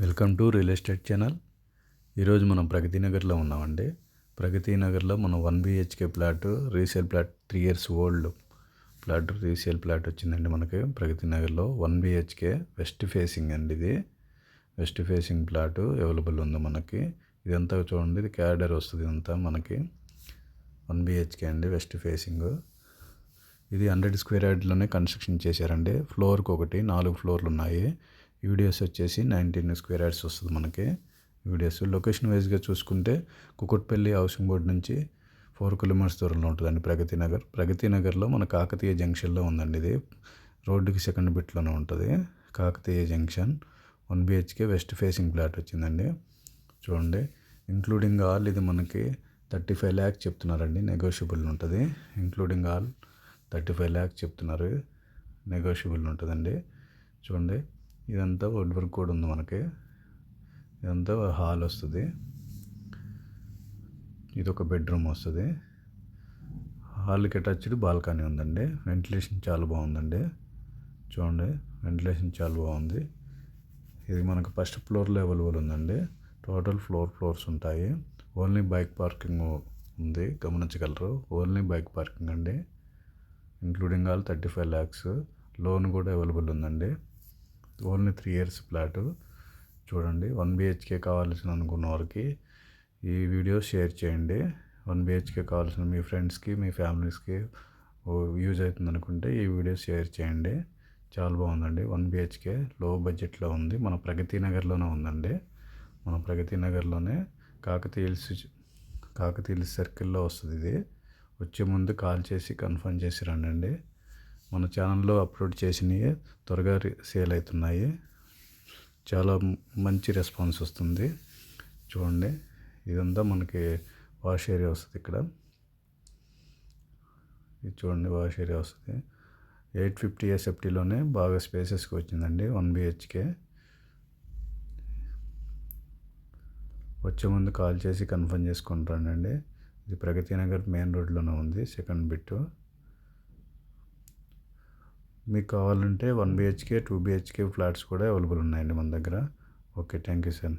Welcome to real estate channel. ఈరోజు మనం ప్రగతి నగర్లో ఉన్నామండి. ప్రగతి నగర్లో మనం 1 BHK plot, resale plot, 3 years old plot, resale plot వచ్చిందండి మనకి ప్రగతి నగర్లో. 1 BHK వెస్ట్ ఫేసింగ్ అండి. ఇది వెస్ట్ ఫేసింగ్ ప్లాట్ అవైలబుల్ ఉంది మనకి. ఇదంతా చూడండి, ఇది క్యాడర్ వస్తుంది. ఇదంతా మనకి 1 BHK అండి, వెస్ట్ ఫేసింగ్. ఇది 100 square యార్డ్లోనే కన్స్ట్రక్షన్ చేశారండి. ఫ్లోర్కి ఒకటి 4 ఫ్లోర్లు ఉన్నాయి. యూడిఎస్ వచ్చేసి 19 square yards వస్తుంది మనకి. యూడిఎస్ లొకేషన్ వైజ్గా చూసుకుంటే కుకుట్పల్లి హౌసింగ్ బోర్డ్ నుంచి 4 kilometers దూరంలో ఉంటుందండి ప్రగతి నగర్. ప్రగతి నగర్లో మన కాకతీయ జంక్షన్లో ఉందండి. ఇది రోడ్డుకి సెకండ్ బిట్లోనే ఉంటుంది. Kakatiya junction 1 BHK west facing plot వచ్చిందండి. చూడండి, ఇంక్లూడింగ్ ఆల్ ఇది మనకి 35 lakhs చెప్తున్నారండి. నెగోషియబుల్ ఉంటుంది. ఇంక్లూడింగ్ ఆల్ 35 lakhs చెప్తున్నారు. నెగోషియబుల్ ఉంటుందండి. చూడండి, ఇదంతా వుడ్ వర్క్ కూడా ఉంది మనకి. ఇదంతా హాల్ వస్తుంది. ఇది ఒక బెడ్రూమ్ వస్తుంది. హాల్కి అటాచ్డ్ బాల్కనీ ఉందండి. వెంటిలేషన్ చాలా బాగుందండి. చూడండి, వెంటిలేషన్ చాలా బాగుంది. ఇది మనకు ఫస్ట్ ఫ్లోర్లో అవైలబుల్ ఉందండి. టోటల్ ఫ్లోర్స్ ఉంటాయి. ఓన్లీ బైక్ పార్కింగ్ ఉంది, గమనించగలరు. ఓన్లీ బైక్ పార్కింగ్ అండి. Including all 35 lakhs. లోన్ కూడా అవైలబుల్ ఉందండి. Only 3 years plot. చూడండి, 1 BHK కావాల్సిన అనుకున్న వారికి ఈ వీడియో షేర్ చేయండి. 1 BHK కావాల్సిన మీ ఫ్రెండ్స్కి, మీ ఫ్యామిలీస్కి యూజ్ అవుతుంది అనుకుంటే ఈ వీడియో షేర్ చేయండి. చాలా బాగుందండి. 1 BHK లో బడ్జెట్లో ఉంది. మన ప్రగతి నగర్లోనే ఉందండి. మన ప్రగతి నగర్లోనే కాకతీయ సర్కిల్లో వస్తుంది. ఇది వచ్చే ముందు కాల్ చేసి కన్ఫర్మ్ చేసి రండి. మన ఛానల్లో అప్లోడ్ చేసినవి త్వరగా సేల్ అవుతున్నాయి. చాలా మంచి రెస్పాన్స్ వస్తుంది. చూడండి, ఇదంతా మనకి వాష్ ఏరియా వస్తుంది. ఇక్కడ ఇది చూడండి, వాష్ ఏరియా వస్తుంది. 850 SFTలోనే బాగా స్పేసెస్కి వచ్చిందండి 1 BHK. వచ్చే ముందు కాల్ చేసి కన్ఫర్మ్ చేసుకుంటానండి. ఇది ప్రగతి నగర్ మెయిన్ రోడ్లోనే ఉంది, సెకండ్ బిట్టు. మీకు కావాలంటే 1 BHK 2 BHK ఫ్లాట్స్ కూడా అవైలబుల్ ఉన్నాయండి మన దగ్గర. Okay, thank you sir.